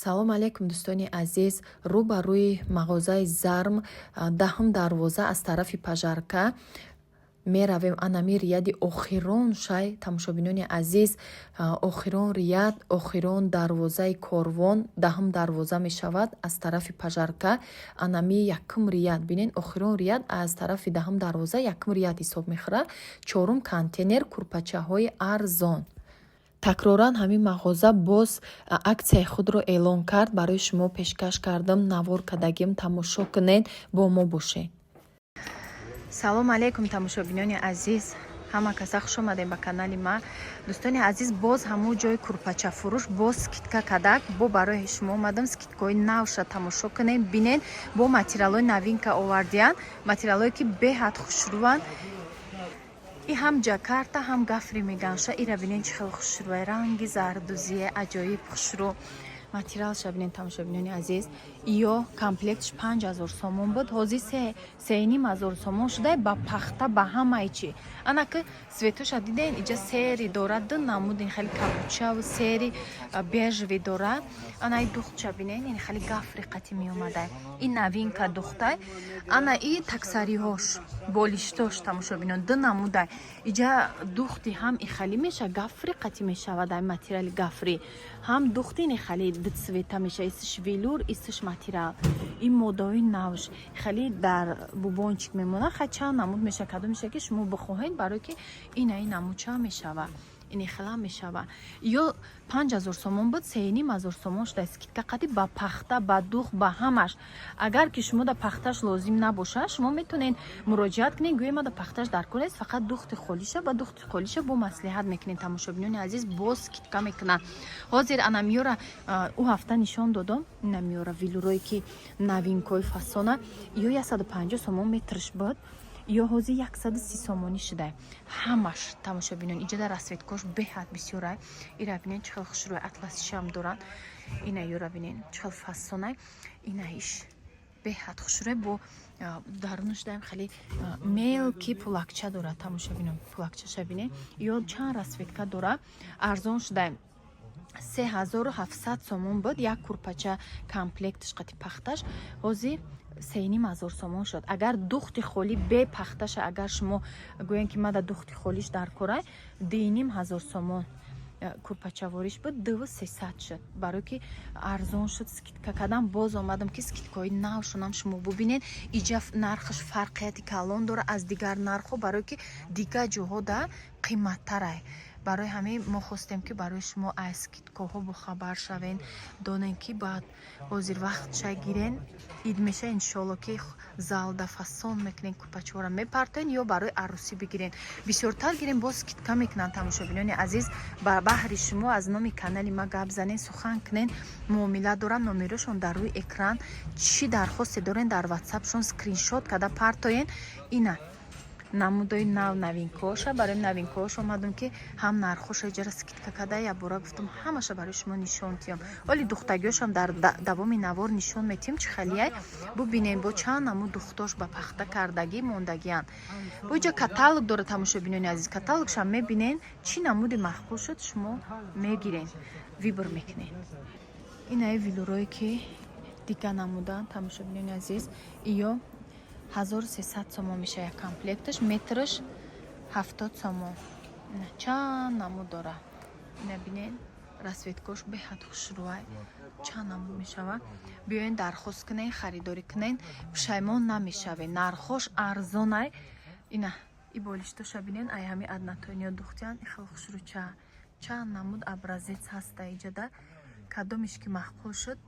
салом алейкум дӯстони азиз. Рӯ ба рӯи мағозаи зарм даҳм дарвоза аз тарафи пажарка меравем. Анами рияди охирон шай тамошобинони азиз, охирон рияд, охирон дарвозаи корвон даҳм дарвоза мешавад аз тарафи пажарка. Анами якм рияд бинен, охирон рияд аз тарафи даҳм дарвоза якм рияд ҳисоб мехӯрад. Чорум контейнер курпачаҳои арзон. такроран ҳамин мағоза боз аксияи худро эълон кард. Барои шумо пешкаш кардам навор кардагим, тамошо кунед, бо мо бошед. салом алейкум тамошобинони азиз, ҳама каса хуш омадем ба канали ма. дӯстони азиз, боз ҳамун ҷои курпачафурӯш, боз скидка кадак, бо барои шумо омадам скидкаҳои навша тамошо кунед, бинед. Бо материалҳои навинка овардиян, материалҳое ки беҳад хушрӯанд. И ҳам ҷакарта, ҳам гафри меганша. Ира бинен чӣ хел хушрӯ, ранги зардузие аҷоиб хушрӯ. материалша бинен тамошобинони азиз. ё комплектш 5000 сомон буд, ҳозир 3500 сомон шуда ба пахта ба ҳамаи чӣ. Ана ки светоша диден, иҷа сери дорад, ду намудин хеле капучаву сери бежви дорад. Ана и духтша бинен, яъне хеле гафри қати меомадай. И новинка духтай. Ана и таксариҳош, болиштош тамошобинон ду намудай. Иҷа духти ҳам и хали меша, гафри қати мешавад, ай материали гафри. ҳам духти не хали цвета меша, истиш велюр, истиш материал. И моддаҳои навш хали дар бубончик мемона, хай чанд намуд меша, кадом меша ки шумо бихоҳед, барое ки ина и намудча мешава. Ини хела мешава. Ё 5000 сомон буд, 3500 сомон шуда скидка қати ба пахта, ба дух, ба ҳамаш. Агар ки шумо да пахташ лозим набоша, шумо метонед муроҷиат кунед, гӯе ма да пахташ дар кор аст, фақат духти холиша, ба духти холиша бо маслиҳат мекунед. Тамошобинони азиз, боз скидка мекунад. Ҳозир ана миёра у ҳафта нишон додам, ина миёра велюрое ки новинкои фасона. ё 150 сомон метрш буд, ё ҳозир 130 сомонӣ шуда. Ҳамаш тамошобинон иҷада расветкош беҳад бисёрай. Ира бинен чӣ хел хушрӯи атласишам дорад. Ина ёра бинен чӣ хел фасонай. Ина иш беҳад хушрӯи бо дарунаш даем хеле мелки пулакча дорад. Тамошобинон пулакчаша бинен. ё чанд расветка дорад. Арзон шуда 3700 сомон буд як курпача комплектш қати пахташ. Ҳозир 3500 сомон шуд. Агар духти холи бе пахташа, агар шумо гӯен ки мада духти холиш дар корай, 2500 сомон курпачавориш буд, 2300 шуд. Барое ки арзон шуд скидка кардам. Боз омадам ки скидкаҳои навшонам шумо бубинед. иҷа нархаш фарқияти калон дора аз дигар нархҳо, барое ки дигар ҷоҳо да қиматтарай. барои ҳамин мо хостем ки барои шумо аз скидкаҳо бохабар шавен, донем ки баъд ҳозир вақтша гирен, ид меша иншоалло ки залда фасон мекунен, курпачаҳоро мепартоен ё барои арӯсӣ бигирен. бисёртар гирен, боз скидка мекунанд. тамошобинони азиз, ба баҳри шумо аз номи канали ма гап занен, сухан кунен, муомила дорам. номерошон дар рӯи экран. чӣ дархосте дорен, дар ватсапшон скриншот када партоен. ина намудои нав новинкаоша. барои новинкаош омадам ки ҳам нархоша иҷара скидка када, як бора гуфтам ҳамаша барои шумо нишон тиём. оли духтагиошам дар давоми навор нишон метиём чӣ халияй. бубинем бо чанд намуд духтош ба пахта кардагӣ мондагиян. бо иҷа каталог дора. тамошобинони азиз, каталогшам мебинен, чӣ намуди махбул шуд шумо мегирен, вибр мекунед. инаи велюрое ки дига намудан. тамошобинони азиз, ё 1300 сомон меша як комплекташ, метраш 70 сомон. чанд намуд дора. ина бинен расветкош беҳад хушрӯай. чанд намуд мешава. биёен дархост кунен, харидорӣ кунен, пушаймон намешавен. нархош арзонай. ина и болиштоша бинен, ай ҳами аднатониё духтиян, и хел хушрӯча. чанд намуд абразец ҳаста иҷада. кадомиш ки махбул шуд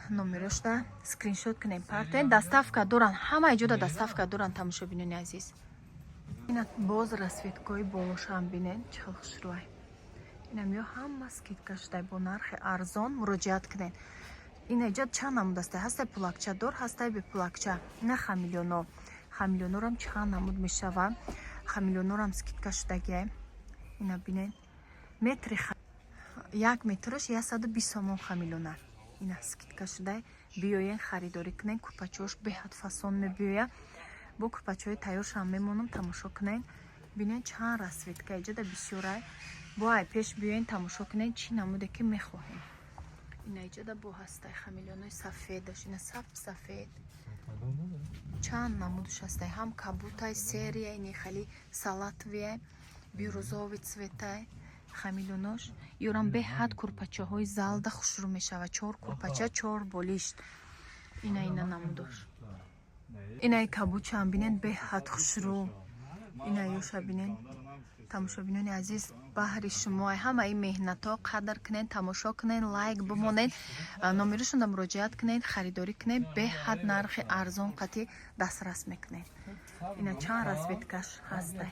номерошда скриншот кунем, партоен. доставка доран, ҳамаи ҷода доставка доран. тамошобинони азиз, ина боз расветкаҳои болошам бинен чӣ хел хушрӯай. ина миё ҳама скидка шудай бо нархи арзон. муроҷиат кунен. ина иҷа чанд намуд астай, ҳастай пулакчадор, ҳастай бе пулакча. ина хамилёно, хамилёнорам чанд намуд мешава. хамилёнорам скидка шудагиай. ина бинен метри як метраш 120 сомон хамилёна. ина скидка шудай. биёен харидорӣ кунен. курпачаҳош беҳад фасон мебиёяд. бо курпачаҳои тайёршам мемонам. тамошо кунен, бинен чанд расветка иҷада бисёрай. бо ай пеш биёен тамошо кунен чӣ намуде ки мехоҳем. инаиҷада бо ҳастай хамелёнои сафедаш ина сафед чанд намудаш ҳастай ҳам кабутай серия ини хали салатвия бирюзовый цветай хамелёнош ёрам беҳад курпачаҳои залда хушрӯ мешавад 4 курпача 4 болишт ина намудаш инаи кабучам бинен беҳад хушрӯ ина ёша бинен тамошобинони азиз баҳри шумо ҳамаи меҳнатҳо қадр кунед тамошо кунед лайк бимонед номерашонда муроҷиат кунед харидорӣ кунед беҳад нархи арзон қатӣ дастрас мекунед ина чанд разведкаш ҳастай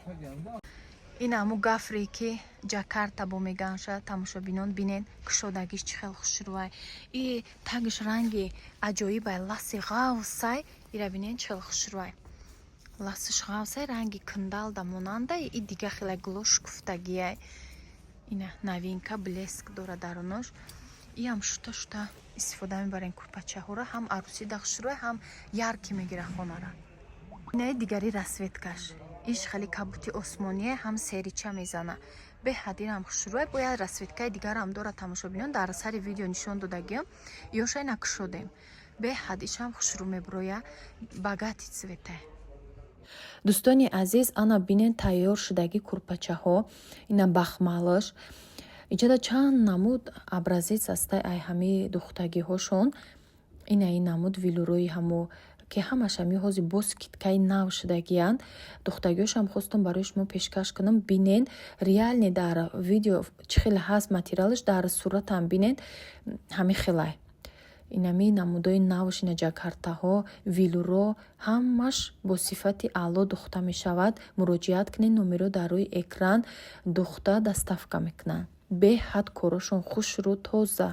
ин ҳамун гафре ки ҷакарта бо меганша тамошобинон бинен кушодагиш чӣ хел хушрӯай и тагиш ранги аҷоибай ласи ғавсай ира бинен чӣ хел хушрӯай ласиш ғавсай ранги кындалда монандай и дига хела гло шукуфтагияй ина новинка блеск дора даронош и ҳам шута истифода мебарем курпачаҳоро ҳам арӯсида хушрӯай ҳам ярки мегира хонара инаи дигари расветкаш иш хали кабути осмоние ҳам серича мезана беҳад инам хушрӯай бояд расветкаи дигарам дора тамошобинон дар сари видео нишон додагиям ёша ина кушодем беҳад ишам хушрӯ меброя багати цветай дӯстони азиз ана бинен тайёр шудаги курпачаҳо ина бахмалаш иҷода чанд намуд абразец астай ай ҳами духтагиҳошон ина ин намуд вилурои ҳамо ки ҳамаш ҳами ҳози боз киткаи нав шудагиянд духтагиҳошам хостам барои шумо пешкаш кунам бинен реалне дар видео чӣ хеле ҳаст материалаш дар суратам бинен ҳами хелай инами намудои навш ина ҷакартаҳо вилуро ҳамаш бо сифати аъло духта мешавад муроҷиат кунед номеро дар рӯи экран духта доставка мекунанд беҳад корошон хушрӯ тоза